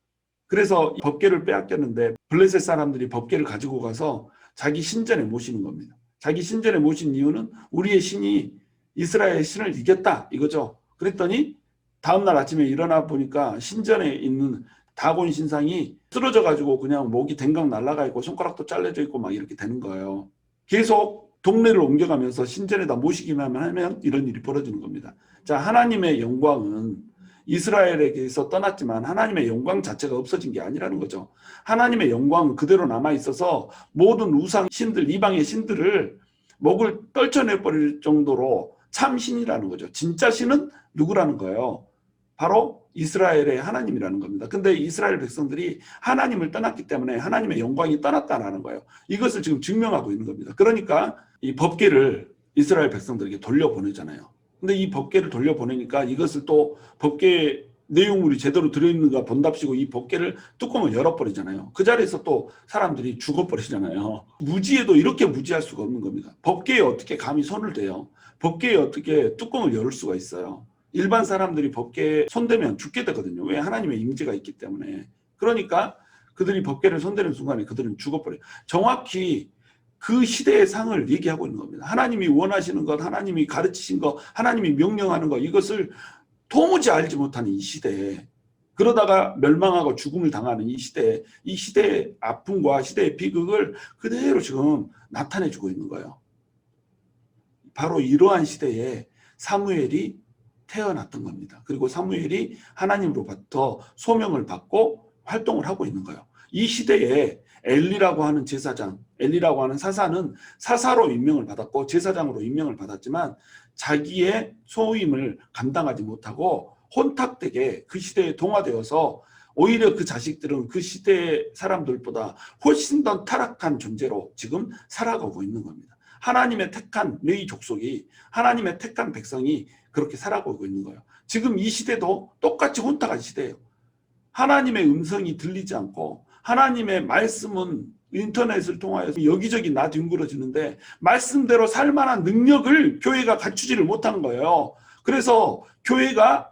그래서 법궤를 빼앗겼는데 블레셋 사람들이 법궤를 가지고 가서 자기 신전에 모시는 겁니다. 자기 신전에 모신 이유는 우리의 신이 이스라엘의 신을 이겼다 이거죠. 그랬더니 다음날 아침에 일어나 보니까 신전에 있는 다곤 신상이 쓰러져 가지고 그냥 목이 댕강 날아가 있고 손가락도 잘려져 있고 막 이렇게 되는 거예요. 계속 동네를 옮겨가면서 신전에다 모시기만 하면 이런 일이 벌어지는 겁니다. 자, 하나님의 영광은 이스라엘에게서 떠났지만 하나님의 영광 자체가 없어진 게 아니라는 거죠. 하나님의 영광은 그대로 남아있어서 모든 우상 신들, 이방의 신들을 목을 떨쳐내버릴 정도로 참 신이라는 거죠. 진짜 신은 누구라는 거예요? 바로 이스라엘의 하나님이라는 겁니다. 근데 이스라엘 백성들이 하나님을 떠났기 때문에 하나님의 영광이 떠났다는 거예요. 이것을 지금 증명하고 있는 겁니다. 그러니까 이 법궤를 이스라엘 백성들에게 돌려보내잖아요. 근데 이 법궤를 돌려보내니까 이것을 또 법궤 내용물이 제대로 들어있는가 본답시고 이 법궤를 뚜껑을 열어버리잖아요. 그 자리에서 또 사람들이 죽어버리잖아요. 무지에도 이렇게 무지할 수가 없는 겁니다. 법궤에 어떻게 감히 손을 대요? 법궤에 어떻게 뚜껑을 열 수가 있어요? 일반 사람들이 법궤에 손대면 죽게 되거든요. 왜? 하나님의 임재가 있기 때문에. 그러니까 그들이 법궤를 손대는 순간에 그들은 죽어버려요. 정확히 그 시대의 상을 얘기하고 있는 겁니다. 하나님이 원하시는 것, 하나님이 가르치신 것, 하나님이 명령하는 것, 이것을 도무지 알지 못하는 이 시대에, 그러다가 멸망하고 죽음을 당하는 이 시대에, 이 시대의 아픔과 시대의 비극을 그대로 지금 나타내주고 있는 거예요. 바로 이러한 시대에 사무엘이 태어났던 겁니다. 그리고 사무엘이 하나님으로부터 소명을 받고 활동을 하고 있는 거예요. 이 시대에 엘리라고 하는 제사장, 엘리라고 하는 사사는 사사로 임명을 받았고 제사장으로 임명을 받았지만 자기의 소임을 감당하지 못하고 혼탁되게 그 시대에 동화되어서 오히려 그 자식들은 그 시대의 사람들보다 훨씬 더 타락한 존재로 지금 살아가고 있는 겁니다. 하나님의 택한 레위 족속이, 하나님의 택한 백성이 그렇게 살아가고 있는 거예요. 지금 이 시대도 똑같이 혼탁한 시대예요. 하나님의 음성이 들리지 않고 하나님의 말씀은 인터넷을 통하여서 여기저기 나뒹굴어지는데 말씀대로 살 만한 능력을 교회가 갖추지를 못한 거예요. 그래서 교회가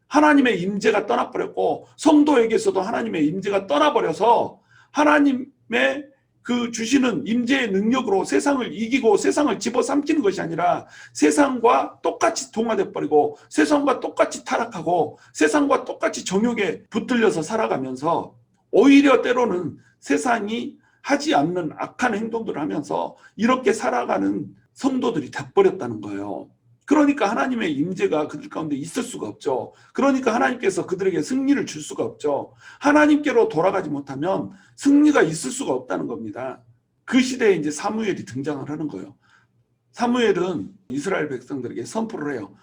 하나님의 임재가 떠나버렸고 성도에게서도 하나님의 임재가 떠나버려서 하나님의 그 주시는 임재의 능력으로 세상을 이기고 세상을 집어삼키는 것이 아니라 세상과 똑같이 동화돼 버리고 세상과 똑같이 타락하고 세상과 똑같이 정욕에 붙들려서 살아가면서 오히려 때로는 세상이 하지 않는 악한 행동들을 하면서 이렇게 살아가는 성도들이 돼버렸다는 거예요. 그러니까 하나님의 임재가 그들 가운데 있을 수가 없죠. 그러니까 하나님께서 그들에게 승리를 줄 수가 없죠. 하나님께로 돌아가지 못하면 승리가 있을 수가 없다는 겁니다. 그 시대에 이제 사무엘이 등장을 하는 거예요. 사무엘은 이스라엘 백성들에게 선포를 해요.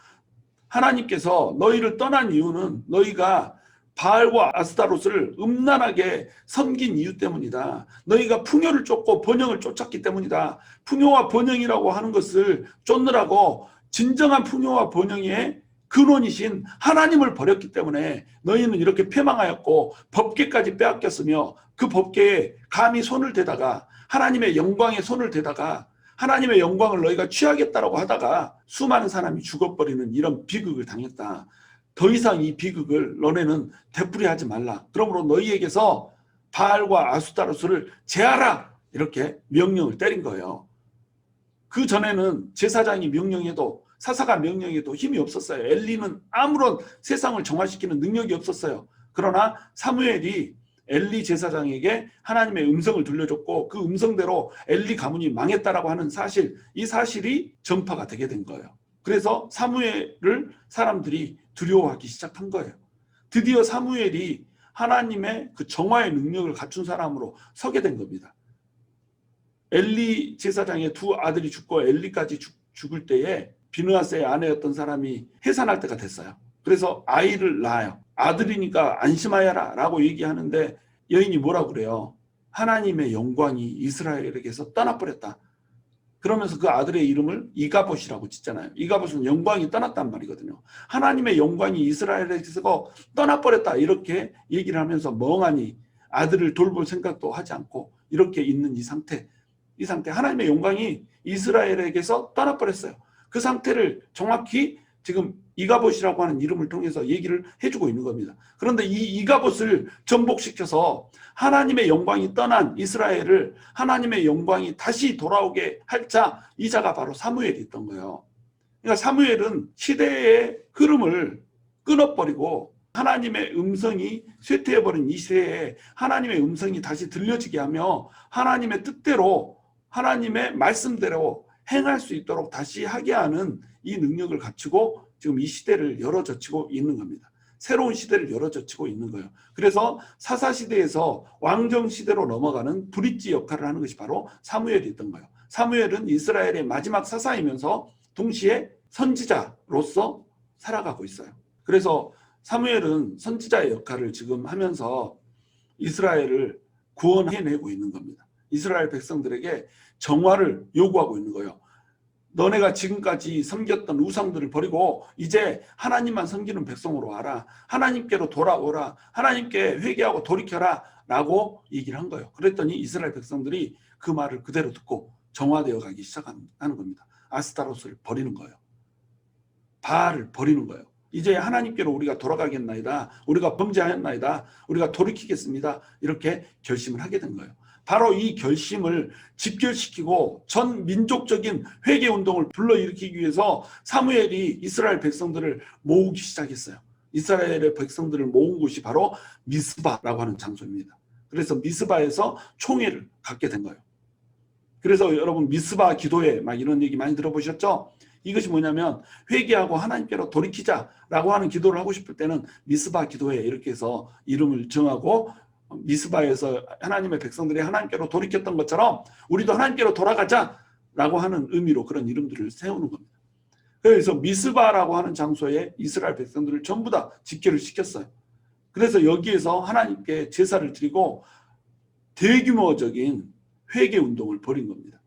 하나님께서 너희를 떠난 이유는 너희가 바알과 아스타롯을 음란하게 섬긴 이유 때문이다. 너희가 풍요를 쫓고 번영을 쫓았기 때문이다. 풍요와 번영이라고 하는 것을 쫓느라고 진정한 풍요와 번영의 근원이신 하나님을 버렸기 때문에 너희는 이렇게 패망하였고 법궤까지 빼앗겼으며 그 법궤에 감히 손을 대다가 하나님의 영광에 손을 대다가 하나님의 영광을 너희가 취하겠다라고 하다가 수많은 사람이 죽어버리는 이런 비극을 당했다. 더 이상 이 비극을 너네는 되풀이하지 말라. 그러므로 너희에게서 바알과 아스타로스를 제하라. 이렇게 명령을 때린 거예요. 그 전에는 제사장이 명령해도 사사가 명령해도 힘이 없었어요. 엘리는 아무런 세상을 정화시키는 능력이 없었어요. 그러나 사무엘이 엘리 제사장에게 하나님의 음성을 들려줬고 그 음성대로 엘리 가문이 망했다라고 하는 사실, 이 사실이 전파가 되게 된 거예요. 그래서 사무엘을 사람들이 두려워하기 시작한 거예요. 드디어 사무엘이 하나님의 그 정화의 능력을 갖춘 사람으로 서게 된 겁니다. 엘리 제사장의 두 아들이 죽고 엘리까지 죽을 때에 비느하스의 아내였던 사람이 해산할 때가 됐어요. 그래서 아이를 낳아요. 아들이니까 안심하여라 라고 얘기하는데 여인이 뭐라고 그래요? 하나님의 영광이 이스라엘에게서 떠나버렸다. 그러면서 그 아들의 이름을 이가봇이라고 짓잖아요. 이가봇은 영광이 떠났단 말이거든요. 하나님의 영광이 이스라엘에게서 떠나버렸다 이렇게 얘기를 하면서 멍하니 아들을 돌볼 생각도 하지 않고 이렇게 있는 이 상태, 하나님의 영광이 이스라엘에게서 떠나버렸어요. 그 상태를 정확히 지금 이가봇이라고 하는 이름을 통해서 얘기를 해주고 있는 겁니다. 그런데 이 이가봇을 전복시켜서 하나님의 영광이 떠난 이스라엘을 하나님의 영광이 다시 돌아오게 할 자, 이 자가 바로 사무엘이 있던 거예요. 그러니까 사무엘은 시대의 흐름을 끊어버리고 하나님의 음성이 쇠퇴해버린 이 시대에 하나님의 음성이 다시 들려지게 하며 하나님의 뜻대로 하나님의 말씀대로 행할 수 있도록 다시 하게 하는 이 능력을 갖추고 지금 이 시대를 열어젖히고 있는 겁니다. 새로운 시대를 열어젖히고 있는 거예요. 그래서 사사시대에서 왕정시대로 넘어가는 브릿지 역할을 하는 것이 바로 사무엘이 있던 거예요. 사무엘은 이스라엘의 마지막 사사이면서 동시에 선지자로서 살아가고 있어요. 그래서 사무엘은 선지자의 역할을 지금 하면서 이스라엘을 구원해내고 있는 겁니다. 이스라엘 백성들에게 정화를 요구하고 있는 거예요. 너네가 지금까지 섬겼던 우상들을 버리고 이제 하나님만 섬기는 백성으로 와라. 하나님께로 돌아오라. 하나님께 회개하고 돌이켜라 라고 얘기를 한 거예요. 그랬더니 이스라엘 백성들이 그 말을 그대로 듣고 정화되어 가기 시작하는 겁니다. 아스타로스를 버리는 거예요. 바알을 버리는 거예요. 이제 하나님께로 우리가 돌아가겠나이다. 우리가 범죄하였나이다. 우리가 돌이키겠습니다. 이렇게 결심을 하게 된 거예요. 바로 이 결심을 집결시키고 전 민족적인 회개운동을 불러일으키기 위해서 사무엘이 이스라엘 백성들을 모으기 시작했어요. 이스라엘의 백성들을 모은 곳이 바로 미스바라고 하는 장소입니다. 그래서 미스바에서 총회를 갖게 된 거예요. 그래서 여러분 미스바 기도회 막 이런 얘기 많이 들어보셨죠? 이것이 뭐냐면 회개하고 하나님께로 돌이키자라고 하는 기도를 하고 싶을 때는 미스바 기도회 이렇게 해서 이름을 정하고 미스바에서 하나님의 백성들이 하나님께로 돌이켰던 것처럼 우리도 하나님께로 돌아가자라고 하는 의미로 그런 이름들을 세우는 겁니다. 그래서 미스바라고 하는 장소에 이스라엘 백성들을 전부 다 집결을 시켰어요. 그래서 여기에서 하나님께 제사를 드리고 대규모적인 회개 운동을 벌인 겁니다.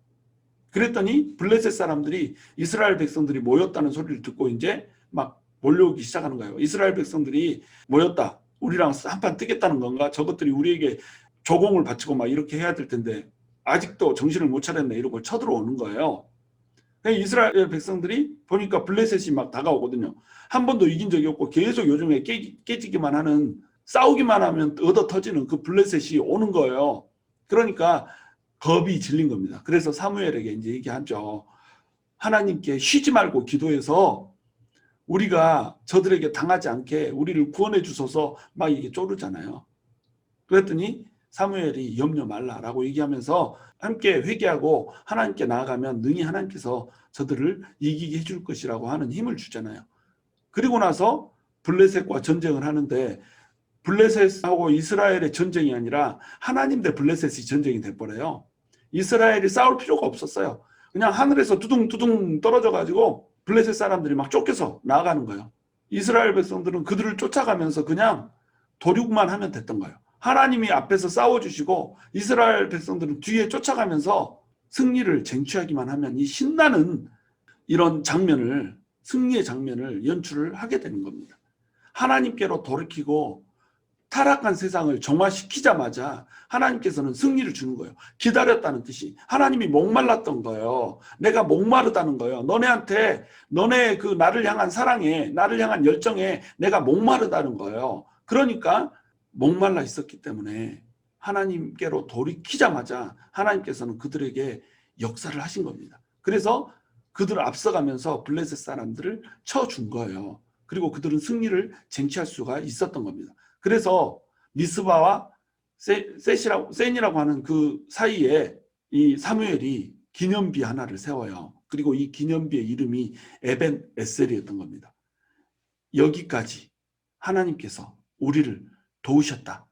그랬더니 블레셋 사람들이 이스라엘 백성들이 모였다는 소리를 듣고 이제 막 몰려오기 시작하는 거예요. 이스라엘 백성들이 모였다. 우리랑 한판 뜨겠다는 건가? 저것들이 우리에게 조공을 바치고 막 이렇게 해야 될 텐데 아직도 정신을 못 차렸네 이러고 쳐들어오는 거예요. 이스라엘 백성들이 보니까 블레셋이 막 다가오거든요. 한 번도 이긴 적이 없고 계속 요즘에 깨지기만 하는, 싸우기만 하면 얻어 터지는 그 블레셋이 오는 거예요. 그러니까 겁이 질린 겁니다. 그래서 사무엘에게 이제 얘기하죠. 하나님께 쉬지 말고 기도해서 우리가 저들에게 당하지 않게 우리를 구원해 주소서 막 이게 쪼르잖아요. 그랬더니 사무엘이 염려 말라라고 얘기하면서 함께 회개하고 하나님께 나아가면 능히 하나님께서 저들을 이기게 해줄 것이라고 하는 힘을 주잖아요. 그리고 나서 블레셋과 전쟁을 하는데 블레셋하고 이스라엘의 전쟁이 아니라 하나님 대 블레셋이 전쟁이 돼버려요. 이스라엘이 싸울 필요가 없었어요. 그냥 하늘에서 두둥두둥 떨어져 가지고 블레셋 사람들이 막 쫓겨서 나아가는 거예요. 이스라엘 백성들은 그들을 쫓아가면서 그냥 도륙만 하면 됐던 거예요. 하나님이 앞에서 싸워주시고 이스라엘 백성들은 뒤에 쫓아가면서 승리를 쟁취하기만 하면 이 신나는 이런 장면을, 승리의 장면을 연출을 하게 되는 겁니다. 하나님께로 돌이키고 타락한 세상을 정화시키자마자 하나님께서는 승리를 주는 거예요. 기다렸다는 뜻이, 하나님이 목말랐던 거예요. 내가 목마르다는 거예요. 너네한테, 너네 그 나를 향한 사랑에, 나를 향한 열정에 내가 목마르다는 거예요. 그러니까 목말라 있었기 때문에 하나님께로 돌이키자마자 하나님께서는 그들에게 역사를 하신 겁니다. 그래서 그들을 앞서가면서 블레셋 사람들을 쳐준 거예요. 그리고 그들은 승리를 쟁취할 수가 있었던 겁니다. 그래서 미스바와 센이라고 하는 그 사이에 이 사무엘이 기념비 하나를 세워요. 그리고 이 기념비의 이름이 에벤 에셀이었던 겁니다. 여기까지 하나님께서 우리를 도우셨다.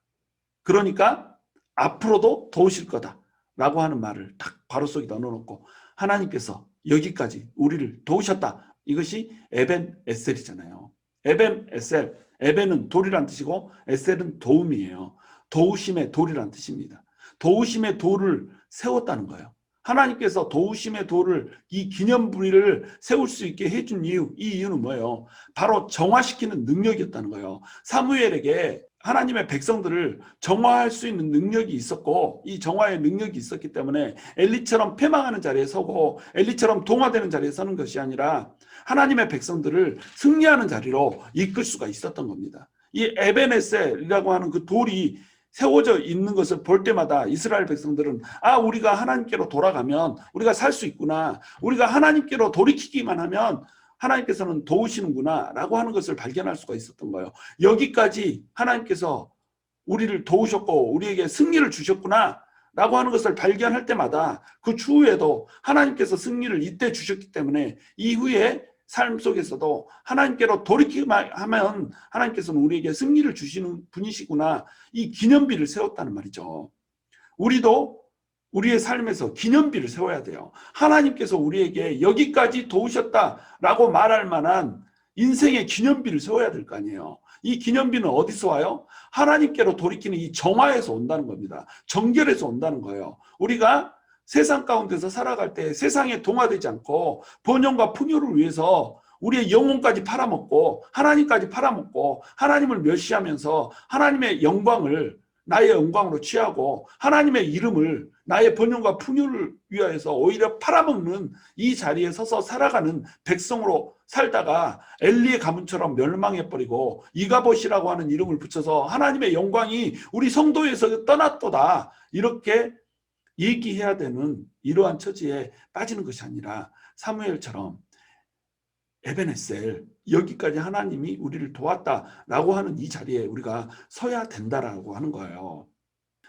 그러니까 앞으로도 도우실 거다라고 하는 말을 딱 바로 속에다 넣어놓고 하나님께서 여기까지 우리를 도우셨다. 이것이 에벤 에셀이잖아요. 에벤 에셀, 에벤은 돌이란 뜻이고 에셀은 도움이에요. 도우심의 돌이란 뜻입니다. 도우심의 돌을 세웠다는 거예요. 하나님께서 도우심의 돌을, 이 기념부리를 세울 수 있게 해준 이유, 이 이유는 뭐예요? 바로 정화시키는 능력이었다는 거예요. 사무엘에게 하나님의 백성들을 정화할 수 있는 능력이 있었고, 이 정화의 능력이 있었기 때문에 엘리처럼 패망하는 자리에 서고 엘리처럼 동화되는 자리에 서는 것이 아니라 하나님의 백성들을 승리하는 자리로 이끌 수가 있었던 겁니다. 이 에베네셀이라고 하는 그 돌이 세워져 있는 것을 볼 때마다 이스라엘 백성들은 우리가 하나님께로 돌아가면 우리가 살 수 있구나, 우리가 하나님께로 돌이키기만 하면 하나님께서는 도우시는구나 라고 하는 것을 발견할 수가 있었던 거예요. 여기까지 하나님께서 우리를 도우셨고 우리에게 승리를 주셨구나 라고 하는 것을 발견할 때마다 그 추후에도 하나님께서 승리를 이때 주셨기 때문에 이후에 삶 속에서도 하나님께로 돌이키기만 하면 하나님께서는 우리에게 승리를 주시는 분이시구나, 이 기념비를 세웠다는 말이죠. 우리도 우리의 삶에서 기념비를 세워야 돼요. 하나님께서 우리에게 여기까지 도우셨다라고 말할 만한 인생의 기념비를 세워야 될 거 아니에요. 이 기념비는 어디서 와요? 하나님께로 돌이키는 이 정화에서 온다는 겁니다. 정결에서 온다는 거예요. 우리가 세상 가운데서 살아갈 때 세상에 동화되지 않고 번영과 풍요를 위해서 우리의 영혼까지 팔아먹고 하나님까지 팔아먹고 하나님을 멸시하면서 하나님의 영광을 나의 영광으로 취하고 하나님의 이름을 나의 번영과 풍요를 위하여서 오히려 팔아먹는 이 자리에 서서 살아가는 백성으로 살다가 엘리의 가문처럼 멸망해버리고 이가봇이라고 하는 이름을 붙여서 하나님의 영광이 우리 성도에서 떠났도다, 이렇게 얘기해야 되는 이러한 처지에 빠지는 것이 아니라 사무엘처럼 에베네셀, 여기까지 하나님이 우리를 도왔다라고 하는 이 자리에 우리가 서야 된다라고 하는 거예요.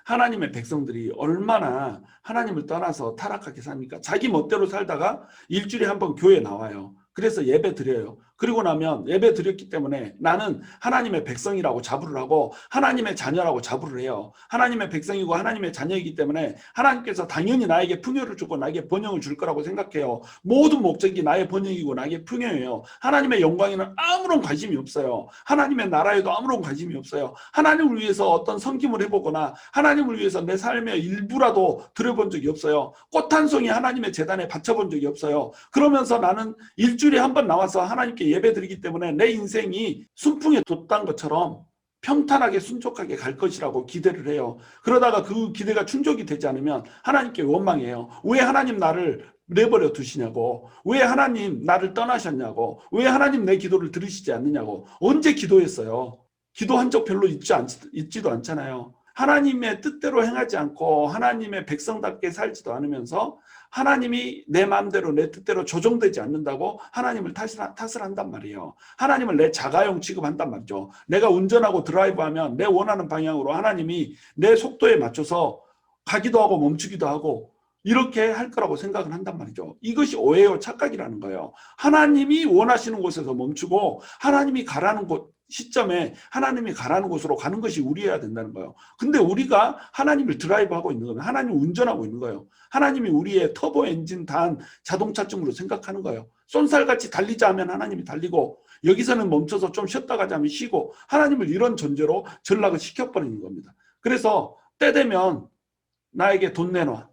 하나님의 백성들이 얼마나 하나님을 떠나서 타락하게 삽니까? 자기 멋대로 살다가 일주일에 한 번 교회에 나와요. 그래서 예배 드려요. 그리고 나면 예배 드렸기 때문에 나는 하나님의 백성이라고 자부를 하고 하나님의 자녀라고 자부를 해요. 하나님의 백성이고 하나님의 자녀이기 때문에 하나님께서 당연히 나에게 풍요를 주고 나에게 번영을 줄 거라고 생각해요. 모든 목적이 나의 번영이고 나에게 풍요예요. 하나님의 영광에는 아무런 관심이 없어요. 하나님의 나라에도 아무런 관심이 없어요. 하나님을 위해서 어떤 섬김을 해보거나 하나님을 위해서 내 삶의 일부라도 드려본 적이 없어요. 꽃 한 송이 하나님의 제단에 바쳐본 적이 없어요. 그러면서 나는 일주일에 한 번 나와서 하나님께 예배 드리기 때문에 내 인생이 순풍에 돋단 것처럼 평탄하게 순족하게 갈 것이라고 기대를 해요. 그러다가 그 기대가 충족이 되지 않으면 하나님께 원망해요. 왜 하나님 나를 내버려 두시냐고, 왜 하나님 나를 떠나셨냐고, 왜 하나님 내 기도를 들으시지 않느냐고. 언제 기도했어요? 기도한 적 별로 있지도 않잖아요. 하나님의 뜻대로 행하지 않고 하나님의 백성답게 살지도 않으면서 하나님이 내 마음대로 내 뜻대로 조정되지 않는다고 하나님을 탓을 한단 말이에요. 하나님을 내 자가용 취급한단 말이죠. 내가 운전하고 드라이브하면 내 원하는 방향으로 하나님이 내 속도에 맞춰서 가기도 하고 멈추기도 하고 이렇게 할 거라고 생각을 한단 말이죠. 이것이 오해요, 착각이라는 거예요. 하나님이 원하시는 곳에서 멈추고 하나님이 가라는 곳 시점에 하나님이 가라는 곳으로 가는 것이 우리여야 된다는 거예요. 근데 우리가 하나님을 드라이브하고 있는 거예요. 하나님을 운전하고 있는 거예요. 하나님이 우리의 터보 엔진 단 자동차쯤으로 생각하는 거예요. 쏜살같이 달리자 하면 하나님이 달리고 여기서는 멈춰서 좀 쉬었다 가자 하면 쉬고 하나님을 이런 존재로 전락을 시켜버리는 겁니다. 그래서 때 되면 나에게 돈 내놔.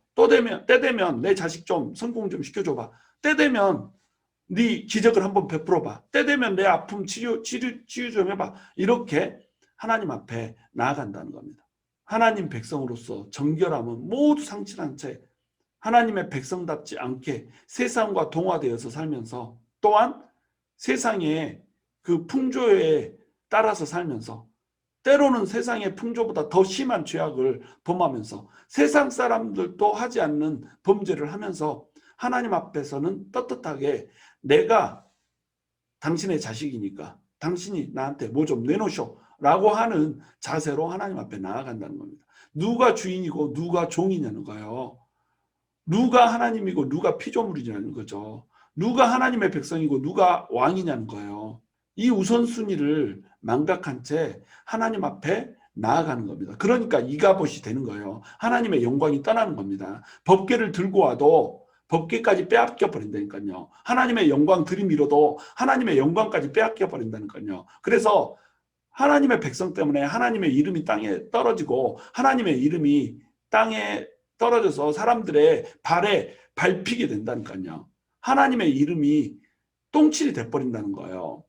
때 되면 내 자식 좀 성공 좀 시켜줘봐. 때 되면 네 기적을 한번 베풀어봐. 때 되면 내 아픔 치유 좀 해봐. 이렇게 하나님 앞에 나아간다는 겁니다. 하나님 백성으로서 정결함은 모두 상실한 채 하나님의 백성답지 않게 세상과 동화되어서 살면서 또한 세상의 그 풍조에 따라서 살면서 때로는 세상의 풍조보다 더 심한 죄악을 범하면서 세상 사람들도 하지 않는 범죄를 하면서 하나님 앞에서는 떳떳하게 내가 당신의 자식이니까 당신이 나한테 뭐 좀 내놓으쇼 라고 하는 자세로 하나님 앞에 나아간다는 겁니다. 누가 주인이고 누가 종이냐는 거예요. 누가 하나님이고 누가 피조물이냐는 거죠. 누가 하나님의 백성이고 누가 왕이냐는 거예요. 이 우선순위를 망각한 채 하나님 앞에 나아가는 겁니다. 그러니까 이가봇이 되는 거예요. 하나님의 영광이 떠나는 겁니다. 법궤를 들고 와도 법궤까지 빼앗겨 버린다니까요. 하나님의 영광 들이밀어도 하나님의 영광까지 빼앗겨 버린다니까요. 그래서 하나님의 백성 때문에 하나님의 이름이 땅에 떨어지고 하나님의 이름이 땅에 떨어져서 사람들의 발에 밟히게 된다니까요. 하나님의 이름이 똥칠이 돼버린다는 거예요.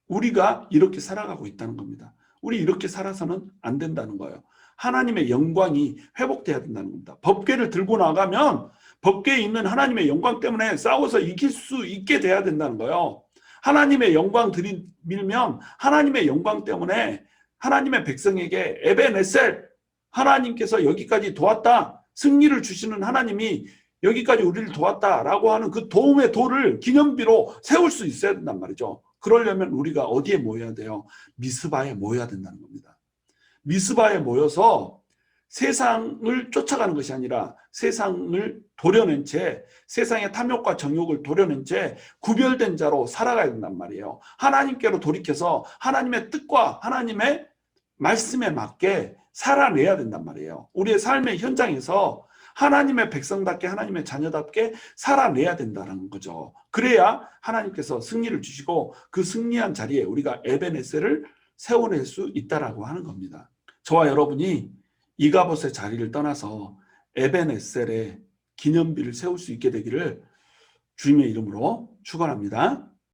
우리가 이렇게 살아가고 있다는 겁니다. 우리 이렇게 살아서는 안 된다는 거예요. 하나님의 영광이 회복돼야 된다는 겁니다. 법궤를 들고 나가면 법궤에 있는 하나님의 영광 때문에 싸워서 이길 수 있게 돼야 된다는 거예요. 하나님의 영광 들이밀면 하나님의 영광 때문에 하나님의 백성에게 에벤에셀, 하나님께서 여기까지 도왔다, 승리를 주시는 하나님이 여기까지 우리를 도왔다라고 하는 그 도움의 돌을 기념비로 세울 수 있어야 된단 말이죠. 그러려면 우리가 어디에 모여야 돼요? 미스바에 모여야 된다는 겁니다. 미스바에 모여서 세상을 쫓아가는 것이 아니라 세상을 도려낸 채, 세상의 탐욕과 정욕을 도려낸 채 구별된 자로 살아가야 된단 말이에요. 하나님께로 돌이켜서 하나님의 뜻과 하나님의 말씀에 맞게 살아내야 된단 말이에요. 우리의 삶의 현장에서 하나님의 백성답게 하나님의 자녀답게 살아내야 된다는 거죠. 그래야 하나님께서 승리를 주시고 그 승리한 자리에 우리가 에벤에셀을 세워낼 수 있다라고 하는 겁니다. 저와 여러분이 이가봇의 자리를 떠나서 에벤에셀의 기념비를 세울 수 있게 되기를 주님의 이름으로 축원합니다.